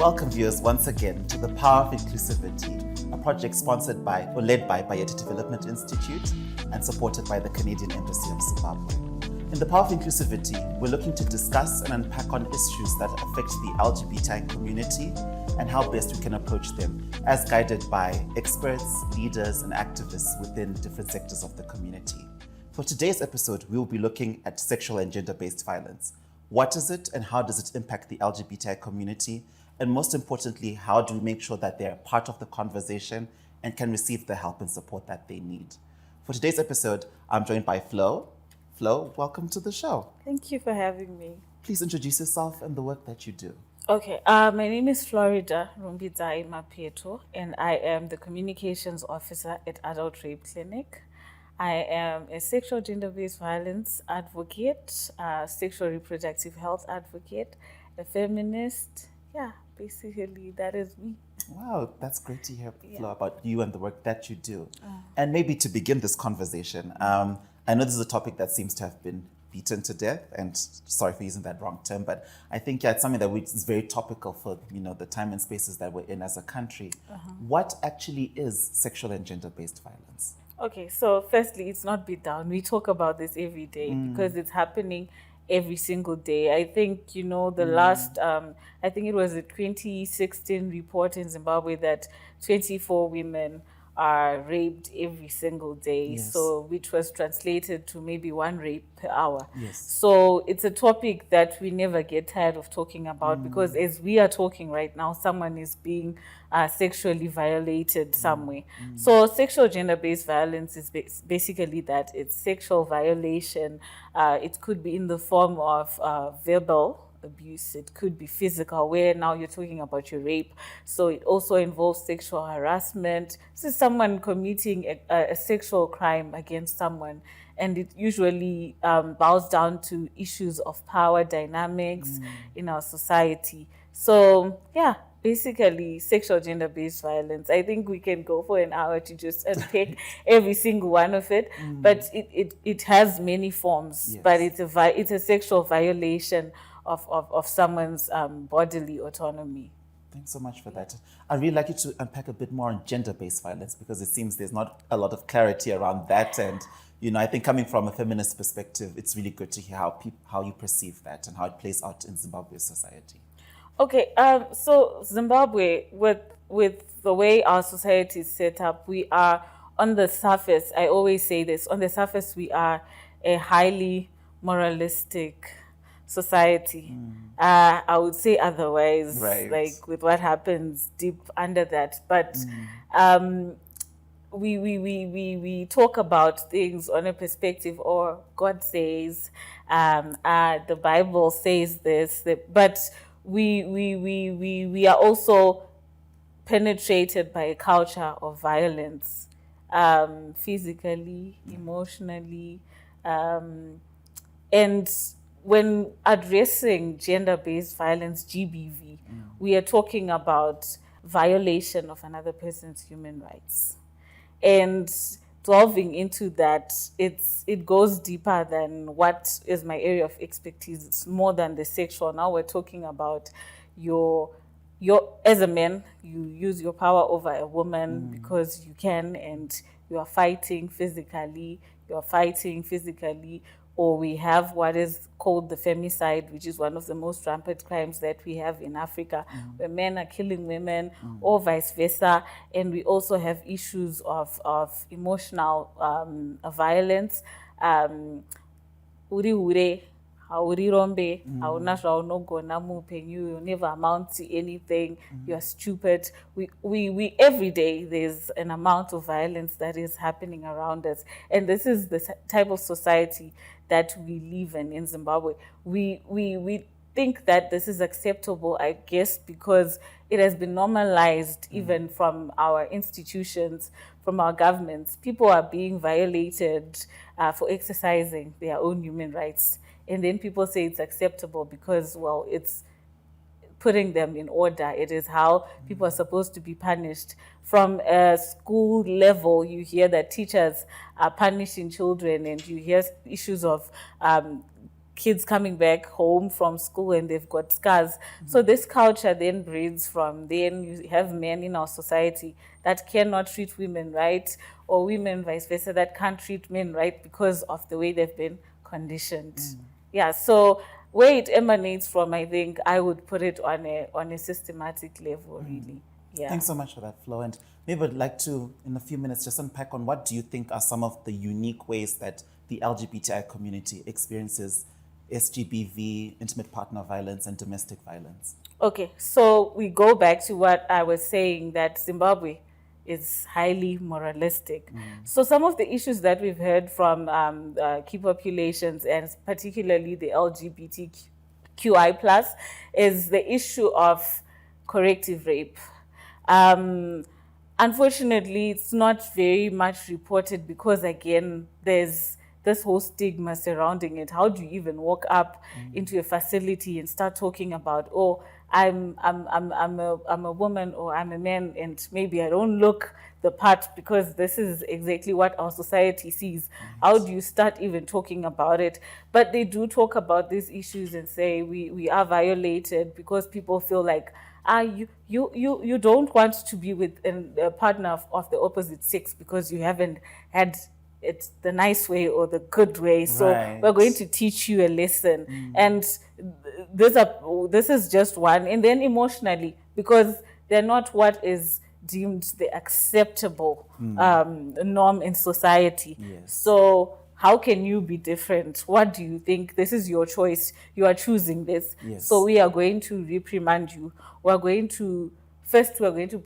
Welcome viewers once again to the Power of Inclusivity, a project sponsored by or led by Bayeta Development Institute and supported by the Canadian Embassy of Zimbabwe. In the Power of Inclusivity, we're looking to discuss and unpack on issues that affect the LGBTI community and how best we can approach them, as guided by experts, leaders, and activists within different sectors of the community. For today's episode, we will be looking at sexual and gender-based violence. What is it and how does it impact the LGBTI community? And most importantly, how do we make sure that they're part of the conversation and can receive the help and support that they need? For today's episode, I'm joined by Flo. Flo, welcome to the show. Thank you for having me. Please introduce yourself and the work that you do. Okay, my name is Floridah Mapeto, and I am the Communications Officer at Untitled Rape Clinic. I am a sexual gender-based violence advocate, sexual reproductive health advocate, a feminist. Yeah, basically that is me. Wow, that's great to hear, Flo, about you and the work that you do. And maybe to begin this conversation, I know this is a topic that seems to have been beaten to death, and sorry for using that wrong term, but I think it's something that is very topical for the time and spaces that we're in as a country. What actually is sexual and gender-based violence? Okay, so firstly, it's not beat down. We talk about this every day because it's happening every single day. I think, the last, I think it was a 2016 report in Zimbabwe that 24 women are raped every single day. Yes. So, which was translated to maybe 1 rape per hour. Yes. So it's a topic that we never get tired of talking about because as we are talking right now, someone is being sexually violated somewhere. So sexual gender-based violence is basically that. It's sexual violation. It could be in the form of verbal abuse. It could be physical, where now you're talking about your rape. So it also involves sexual harassment. This is someone committing a sexual crime against someone. And it usually boils down to issues of power dynamics in our society. So, yeah, basically sexual gender-based violence. I think we can go for an hour to just unpick every single one of it. But it has many forms. Yes. But it's a sexual violation of someone's bodily autonomy. Thanks so much for that. I'd really like you to unpack a bit more on gender-based violence because it seems there's not a lot of clarity around that. And, I think coming from a feminist perspective, it's really good to hear how you perceive that and how it plays out in Zimbabwe society. Okay, so Zimbabwe, with the way our society is set up, we are on the surface, I always say this, on the surface we are a highly moralistic society. I would say otherwise, Right. like with what happens deep under that. But we talk about things on a perspective, or God says, the Bible says this, but we are also penetrated by a culture of violence, physically, emotionally, and when addressing gender-based violence, Sgbv, we are talking about violation of another person's human rights. And delving into that, it goes deeper than what is my area of expertise. It's more than the sexual. Now we're talking about your as a man, you use your power over a woman because you can, and you are fighting physically. Or we have what is called the femicide, which is one of the most rampant crimes that we have in Africa, where men are killing women, or vice versa. And we also have issues of emotional violence. You never amount to anything. You are stupid. We every day there's an amount of violence that is happening around us, and this is the type of society that we live in Zimbabwe. We think that this is acceptable, I guess, because it has been normalized even from our institutions, from our governments. People are being violated for exercising their own human rights. And then people say it's acceptable because, well, it's putting them in order. It is how people are supposed to be punished. From a school level, you hear that teachers are punishing children, and you hear issues of kids coming back home from school and they've got scars. So this culture then breeds from, then you have men in our society that cannot treat women right, or women vice versa that can't treat men right because of the way they've been conditioned. Yeah, so where it emanates from, I think I would put it on a systematic level, really. Yeah. Thanks so much for that, Flo. And maybe I'd like to, in a few minutes, just unpack on what do you think are some of the unique ways that the LGBTI community experiences Sgbv, intimate partner violence, and domestic violence. Okay, so we go back to what I was saying, that Zimbabwe is highly moralistic. So some of the issues that we've heard from key populations, and particularly the LGBTQI+, is the issue of corrective rape. Unfortunately, it's not very much reported because, again, there's this whole stigma surrounding it. How do you even walk up into a facility and start talking about, oh, I'm a woman, or I'm a man, and maybe I don't look the part, because this is exactly what our society sees. How do you start even talking about it? But they do talk about these issues and say we are violated because people feel like, you don't want to be with a partner of the opposite sex because you haven't had it the nice way or the good way. So we're going to teach you a lesson. And this is just one. And then emotionally, because they're not what is deemed the acceptable norm in society. So how can you be different? What do you think? This is your choice. You are choosing this. So we are going to reprimand you. We're going to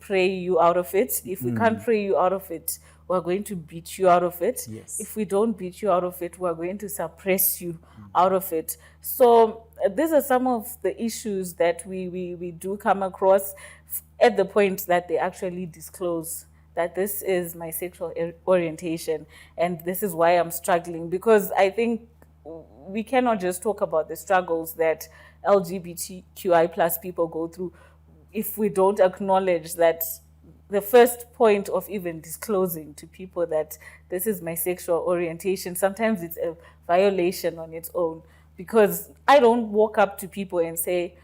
pray you out of it. If we can't pray you out of it, we're going to beat you out of it. If we don't beat you out of it, we're going to suppress you out of it. So these are some of the issues that we do come across at the point that they actually disclose that this is my sexual orientation and this is why I'm struggling. Because I think we cannot just talk about the struggles that LGBTQI+ people go through if we don't acknowledge that the first point of even disclosing to people that this is my sexual orientation, sometimes it's a violation on its own. Because I don't walk up to people and say,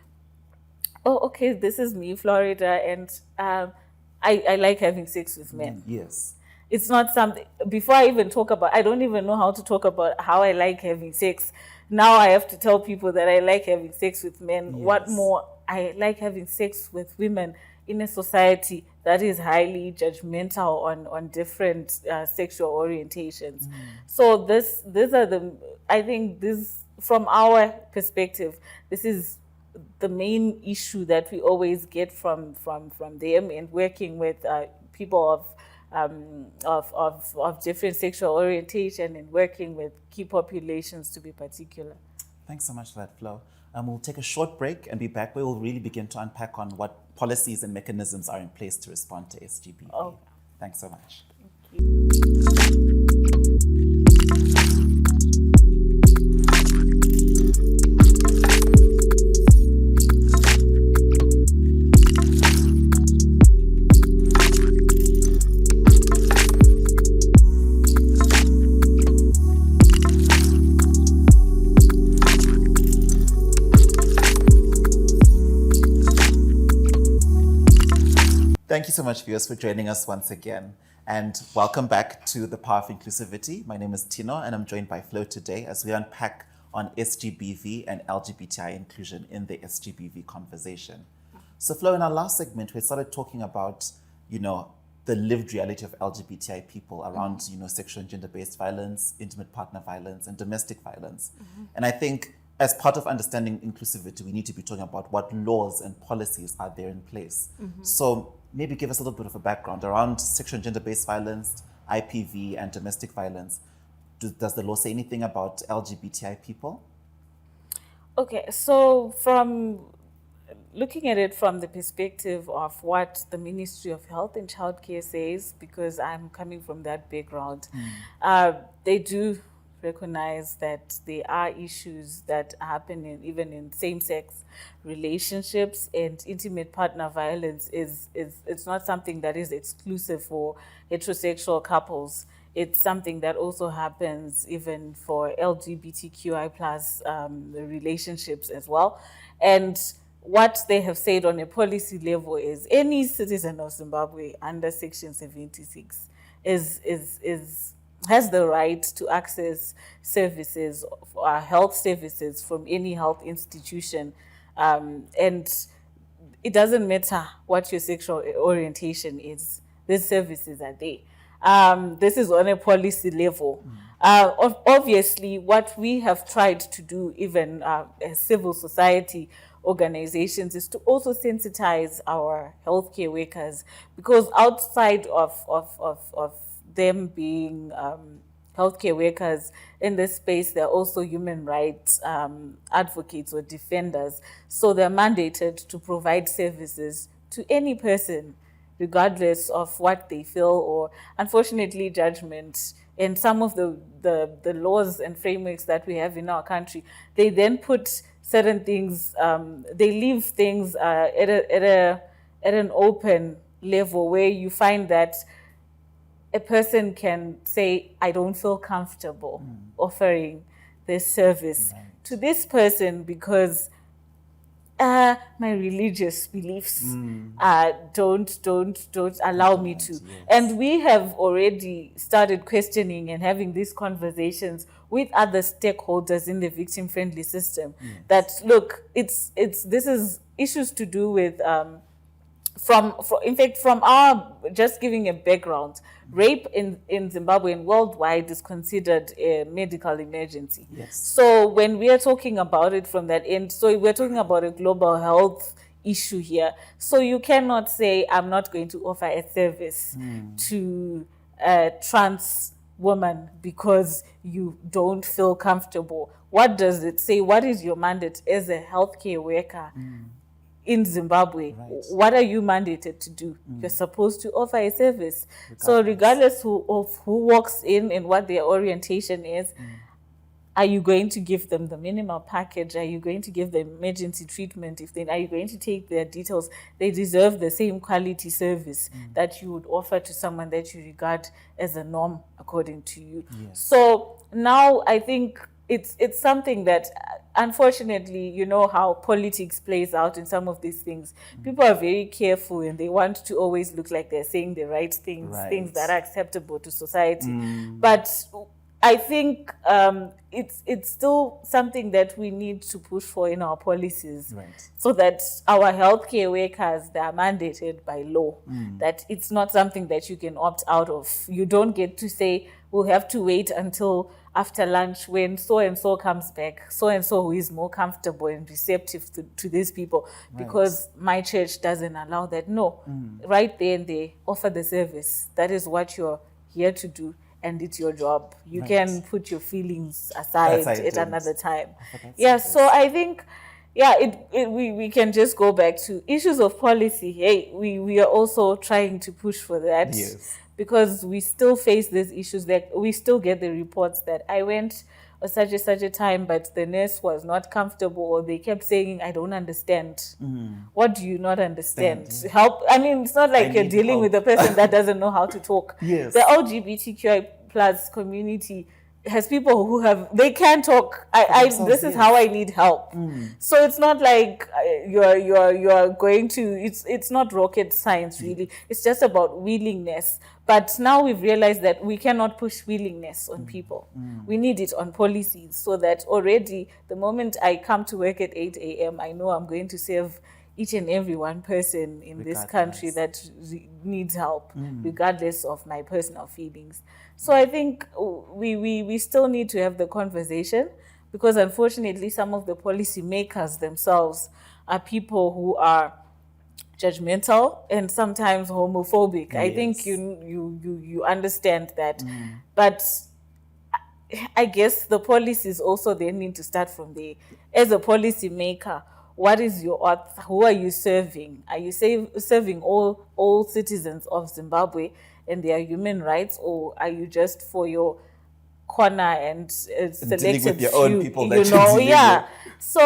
oh, okay, this is me, Florida, and I like having sex with men. It's not something, before I even talk about, I don't even know how to talk about how I like having sex. Now I have to tell people that I like having sex with men. What more? I like having sex with women in a society that is highly judgmental on different sexual orientations. So these are I think this, from our perspective, this is the main issue that we always get from them, and working with people of different sexual orientation and working with key populations to be particular. Thanks so much for that, Flo. We'll take a short break and be back where we'll really begin to unpack on what policies and mechanisms are in place to respond to Sgbv. Thanks so much. Thank you. Thank you so much, viewers, for joining us once again. And welcome back to the Power of Inclusivity. My name is Tino, and I'm joined by Flo today as we unpack on Sgbv and LGBTI inclusion in the Sgbv conversation. So, Flo, in our last segment, we started talking about, the lived reality of LGBTI people around, sexual and gender-based violence, intimate partner violence, and domestic violence. And I think as part of understanding inclusivity, we need to be talking about what laws and policies are there in place. So maybe give us a little bit of a background around sexual and gender-based violence, IPV, and domestic violence. Does the law say anything about LGBTI people? Okay, so from looking at it from the perspective of what the Ministry of Health and Childcare says, because I'm coming from that background, they do recognize that there are issues that happen even in same-sex relationships, and intimate partner violence is it's not something that is exclusive for heterosexual couples. it's something that also happens even for LGBTQI plus relationships as well. And what they have said on a policy level is any citizen of Zimbabwe under Section 76 has the right to access services, health services from any health institution, and it doesn't matter what your sexual orientation is. These services are there. This is on a policy level. Obviously, what we have tried to do, even as civil society organizations, is to also sensitize our healthcare workers, because outside of them being healthcare workers in this space, they're also human rights advocates or defenders. So they're mandated to provide services to any person, regardless of what they feel or, unfortunately, judgment. And some of the laws and frameworks that we have in our country, they then put certain things, they leave things at an open level where you find that a person can say, I don't feel comfortable offering this service to this person because my religious beliefs don't allow me to. Yes. And we have already started questioning and having these conversations with other stakeholders in the victim-friendly system. Yes. That look, this is issues to do with in fact, from our, just giving a background, rape in Zimbabwe and worldwide is considered a medical emergency. Yes. So when we are talking about it from that end, so we're talking about a global health issue here. So you cannot say, I'm not going to offer a service to a trans woman because you don't feel comfortable. What does it say? What is your mandate as a healthcare worker? In Zimbabwe, what are you mandated to do? You're supposed to offer a service. So regardless of who walks in and what their orientation is, are you going to give them the minimal package? Are you going to give them emergency treatment? Are you going to take their details? They deserve the same quality service that you would offer to someone that you regard as a norm according to you. Yes. So now I think it's something that, unfortunately, you know how politics plays out in some of these things. People are very careful and they want to always look like they're saying the right things, things that are acceptable to society. But I think it's still something that we need to push for in our policies, so that our healthcare workers, they are mandated by law, that it's not something that you can opt out of. You don't get to say, we'll have to wait until after lunch when so-and-so comes back, so-and-so who is more comfortable and receptive to these people, because my church doesn't allow that. No, right there and they offer the service. That is what you're here to do, and it's your job. You can put your feelings aside at another time. So I think, we can just go back to issues of policy. Hey, we are also trying to push for that. Yes. Because we still face these issues, that we still get the reports that I went at such a time, but the nurse was not comfortable, or they kept saying, I don't understand. What do you not understand? Help. I mean, it's not like you're dealing with a person that doesn't know how to talk. Yes. The LGBTQI plus community has people who they can't talk. This is how I need help. So it's not like you're going to. It's not rocket science really. It's just about willingness. But now we've realized that we cannot push willingness on people. We need it on policies, so that already the moment I come to work at 8 a.m., I know I'm going to serve each and every one person in this country that needs help, regardless of my personal feelings. So I think we still need to have the conversation, because unfortunately some of the policy makers themselves are people who are judgmental and sometimes homophobic. Yes. I think you understand that. But I guess the policies also then need to start from there. As a policy maker, what is your auth? Who are you serving? Are you serving all citizens of Zimbabwe and their human rights, or are you just for your corner and selected dealing with your few, own people that you you're know, dealing yeah. with. So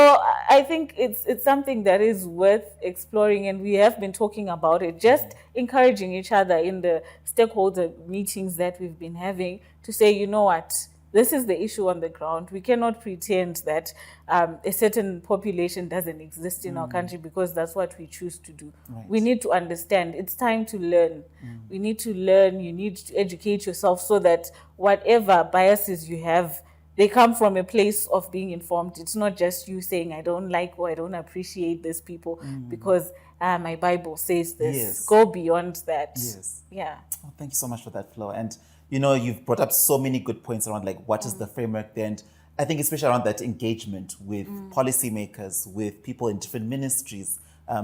I think it's something that is worth exploring, and we have been talking about it, just encouraging each other in the stakeholder meetings that we've been having to say, you know what, this is the issue on the ground. We cannot pretend that a certain population doesn't exist in our country because that's what we choose to do. Right. We need to understand. It's time to learn. We need to learn. You need to educate yourself so that whatever biases you have, they come from a place of being informed. It's not just you saying, I don't like or I don't appreciate these people because my Bible says this. Yes. Go beyond that. Yes. Yeah. Oh, thank you so much for that, Flo. And, you know, you've brought up so many good points around, like, what is the framework there? And I think especially around that engagement with policymakers, with people in different ministries,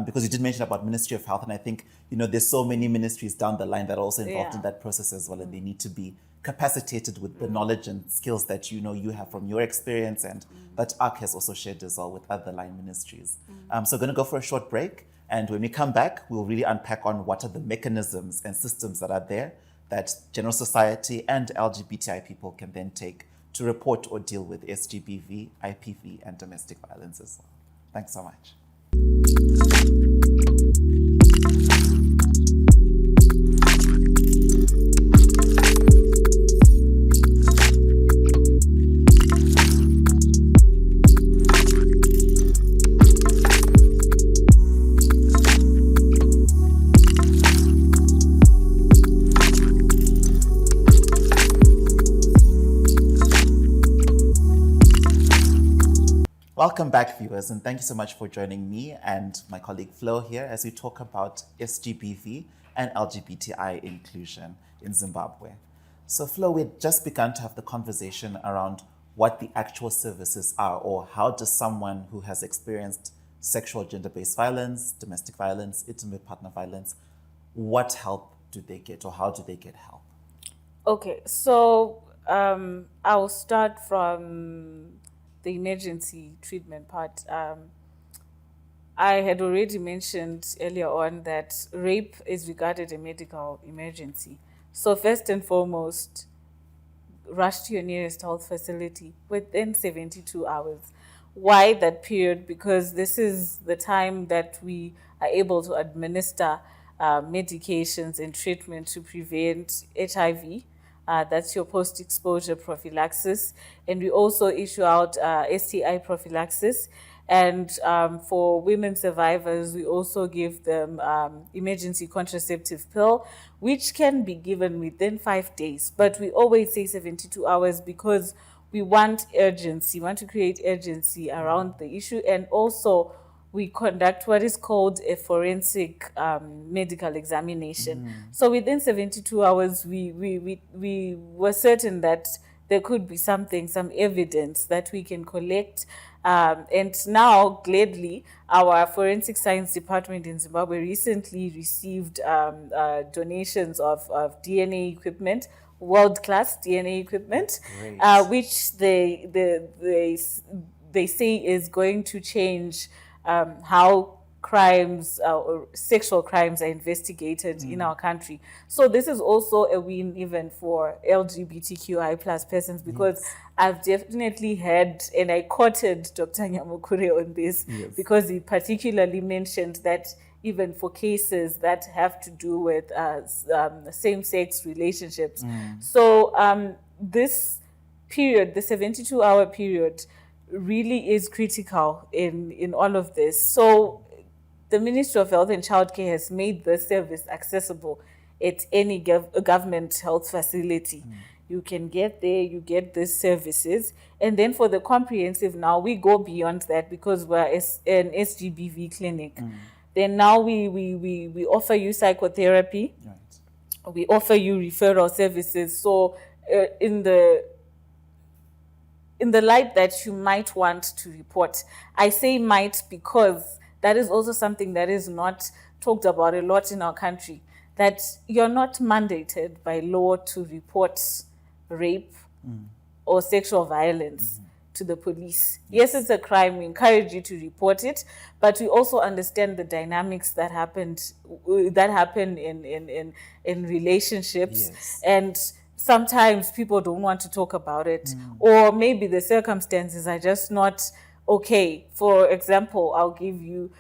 because you did mention about Ministry of Health. And I think, you know, there's so many ministries down the line that are also involved in that process as well. And they need to be capacitated with the knowledge and skills that you know you have from your experience and that ARC has also shared as well with other line ministries. So we're going to go for a short break. And when we come back, we'll really unpack on what are the mechanisms and systems that are there that general society and LGBTI people can then take to report or deal with Sgbv, IPV, and domestic violence as well. Thanks so much. Welcome back, viewers, and thank you so much for joining me and my colleague Flo here as we talk about Sgbv and LGBTI inclusion in Zimbabwe. So, Flo, we've just begun to have the conversation around what the actual services are, or how does someone who has experienced sexual gender-based violence, domestic violence, intimate partner violence, what help do they get, or how do they get help? Okay, so I'll start from the emergency treatment part. I had already mentioned earlier on that rape is regarded a medical emergency. So first and foremost, rush to your nearest health facility within 72 hours. Why that period? Because this is the time that we are able to administer medications and treatment to prevent HIV. That's your post-exposure prophylaxis. And we also issue out STI prophylaxis. And for women survivors, we also give them emergency contraceptive pill, which can be given within 5 days. But we always say 72 hours because we want urgency. We want to create urgency around the issue. And also, we conduct what is called a forensic medical examination. So within 72 hours, we were certain that there could be some evidence that we can collect. And now, gladly, our forensic science department in Zimbabwe recently received donations of DNA equipment, world-class DNA equipment, which they say is going to change how crimes or sexual crimes are investigated in our country. So this is also a win even for LGBTQI plus persons, because I've definitely had, and I quoted Dr. Nyamukure on this, because he particularly mentioned that even for cases that have to do with same-sex relationships. So this period, the 72-hour period, really is critical in all of this. So the Ministry of Health and Childcare has made this service accessible at any government health facility. You can get there, you get these services. And then for the comprehensive now, we go beyond that because we're an Sgbv clinic. Then now we offer you psychotherapy. We offer you referral services. So in the light that you might want to report. I say might because that is also something that is not talked about a lot in our country, that you're not mandated by law to report rape or sexual violence to the police. Yes, it's a crime. We encourage you to report it, but we also understand the dynamics that happen in relationships. And sometimes people don't want to talk about it, or maybe the circumstances are just not okay. For example, I'll give you,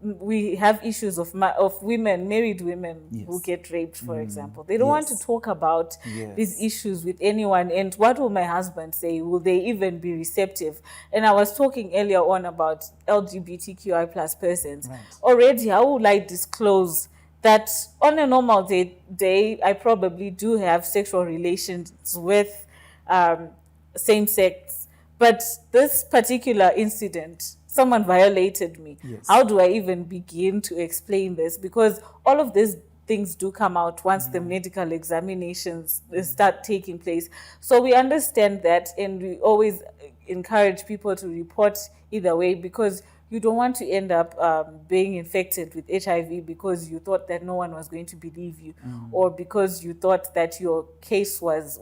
we have issues of women, married women, who get raped, for example. They don't want to talk about these issues with anyone. And what will my husband say? Will they even be receptive? And I was talking earlier on about LGBTQI plus persons. Already, how will I disclose that on a normal day, I probably do have sexual relations with same sex, but this particular incident, someone violated me. How do I even begin to explain this? Because all of these things do come out once the medical examinations start taking place. So we understand that, and we always encourage people to report either way, because you don't want to end up being infected with HIV because you thought that no one was going to believe you, or because you thought that your case was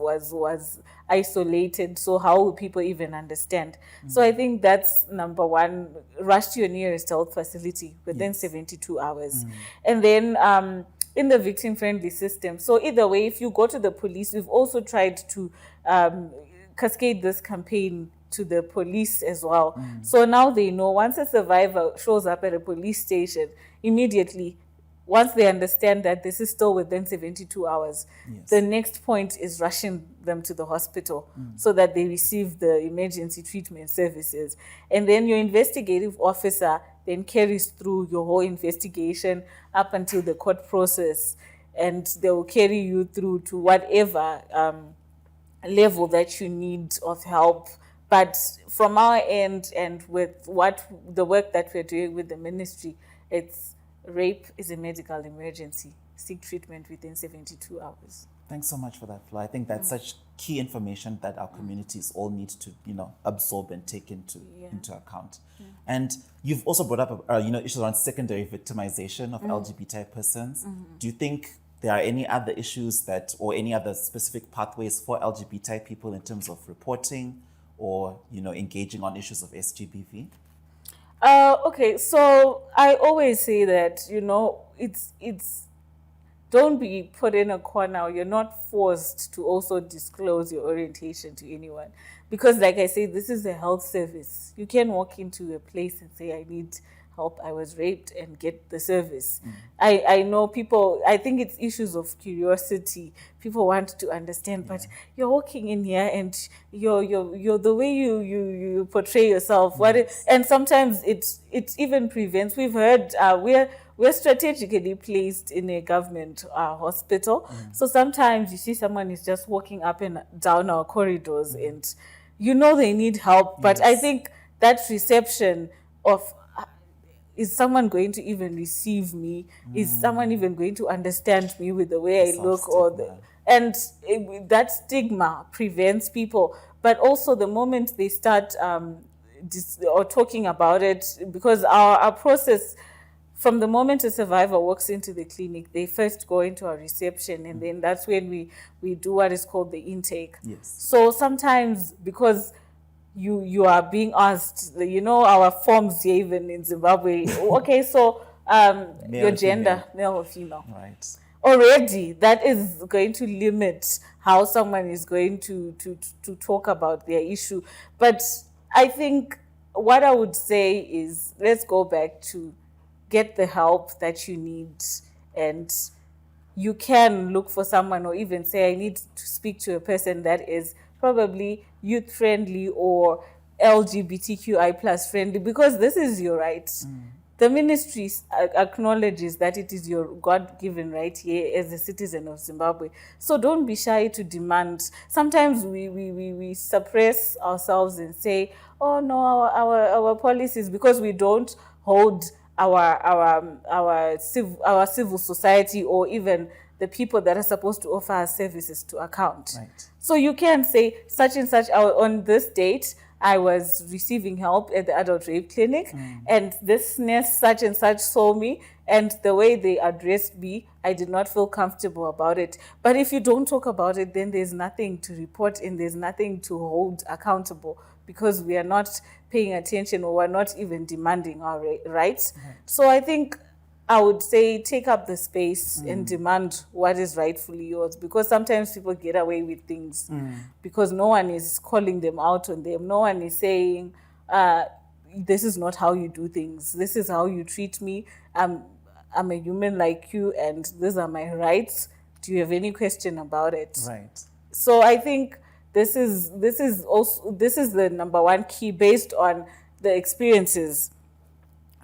isolated. So how will people even understand? So I think that's number one. Rush to your nearest health facility within 72 hours. And then in the victim-friendly system. So either way, if you go to the police, we've also tried to cascade this campaign to the police as well. So now they know, once a survivor shows up at a police station, immediately, once they understand that this is still within 72 hours, the next point is rushing them to the hospital so that they receive the emergency treatment services. And then your investigative officer then carries through your whole investigation up until the court process, and they will carry you through to whatever level that you need of help. But from our end, and with the work that we're doing with the ministry, it's rape is a medical emergency. Seek treatment within 72 hours. Thanks so much for that, Flo. I think that's such key information that our communities all need to, absorb and take into account. And you've also brought up, issues around secondary victimization of LGBTI persons. Do you think there are any other issues or any other specific pathways for LGBTI people in terms of reporting or, engaging on issues of SGBV? Okay, so I always say that, it's don't be put in a corner. You're not forced to also disclose your orientation to anyone. Because like I say, this is a health service. You can walk into a place and say, I need help, I was raped, and get the service. I know people, I think it's issues of curiosity. People want to understand, but you're walking in here and you're the way you portray yourself. And sometimes it even prevents. We've heard we're strategically placed in a government hospital. So sometimes you see someone is just walking up and down our corridors and they need help. But I think that reception of, is someone going to even receive me? Is someone even going to understand me with the way I look? That stigma prevents people. But also the moment they start talking about it, because our process, from the moment a survivor walks into the clinic, they first go into our reception, and then that's when we do what is called the intake. So sometimes, because you are being asked, our forms here, even in Zimbabwe, okay, so your gender, male or female. Right. Already, that is going to limit how someone is going to talk about their issue. But I think what I would say is, let's go back to get the help that you need, and you can look for someone, or even say, I need to speak to a person that is probably youth friendly or LGBTQI plus friendly, because this is your right. The ministry acknowledges that it is your God-given right here as a citizen of Zimbabwe. So don't be shy to demand. Sometimes we suppress ourselves and say, oh no, our policies, because we don't hold our civil society, or even the people that are supposed to offer us services, to account. Right. So you can say, such and such, on this date, I was receiving help at the adult rape clinic, and this nurse such and such saw me, and the way they addressed me, I did not feel comfortable about it. But if you don't talk about it, then there's nothing to report, and there's nothing to hold accountable, because we are not paying attention, or we're not even demanding our rights. So I think I would say take up the space and demand what is rightfully yours, because sometimes people get away with things because no one is calling them out on them. No one is saying, this is not how you do things. This is how you treat me. I'm a human like you, and these are my rights. Do you have any question about it? Right. So I think this is the number one key, based on the experiences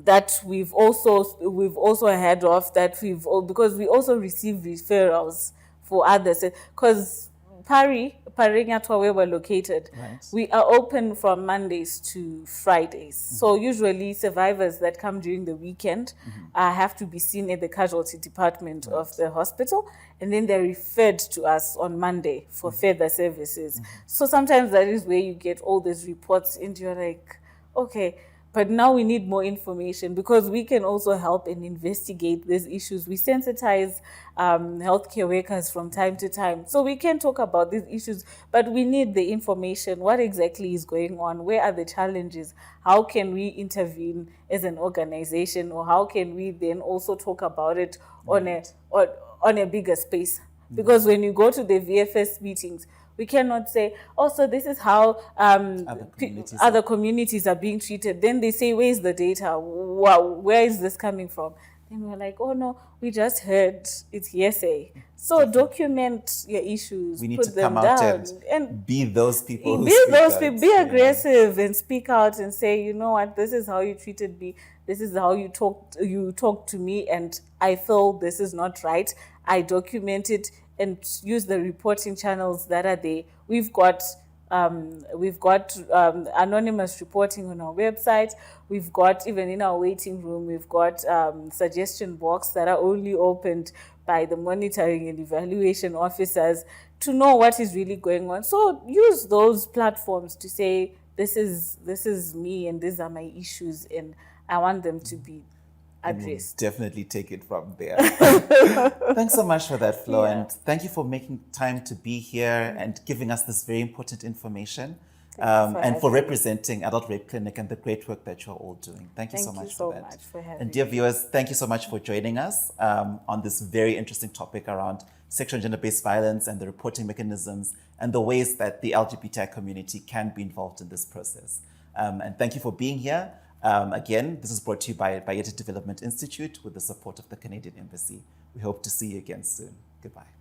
that we've also heard of, that because we also receive referrals for others, because Paringatwa, where we're located, Right. we are open from Mondays to Fridays. So usually survivors that come during the weekend have to be seen at the casualty department of the hospital, and then they're referred to us on Monday for further services. So sometimes that is where you get all these reports, and you're like, okay, but now we need more information, because we can also help and investigate these issues. We sensitize healthcare workers from time to time. So we can talk about these issues, but we need the information. What exactly is going on? Where are the challenges? How can we intervene as an organization? Or how can we then also talk about it on a bigger space? Because when you go to the VFS meetings, we cannot say, oh, so this is how other communities are being treated. Then they say, where's the data? Wow, where is this coming from? Then we're like, oh no, we just heard, it's hearsay. So document your issues. We need put to them come out down, and be those people who be speak those out. people, be aggressive and speak out and say, you know what, this is how you treated me. This is how you talked to me, and I feel this is not right. I document it and use the reporting channels that are there. We've got anonymous reporting on our website. We've got, even in our waiting room, we've got suggestion box that are only opened by the monitoring and evaluation officers to know what is really going on. So use those platforms to say, this is me and these are my issues, and I want them to be addressed. We'll definitely take it from there. Thanks so much for that, Flo, and thank you for making time to be here and giving us this very important information, and for representing Adult Rape Clinic and the great work that you're all doing. Thank you so much for that. And dear viewers, thank you so much for joining us on this very interesting topic around sexual and gender-based violence and the reporting mechanisms and the ways that the LGBTI community can be involved in this process. And thank you for being here. Again, this is brought to you by Bayeta Development Institute with the support of the Canadian Embassy. We hope to see you again soon. Goodbye.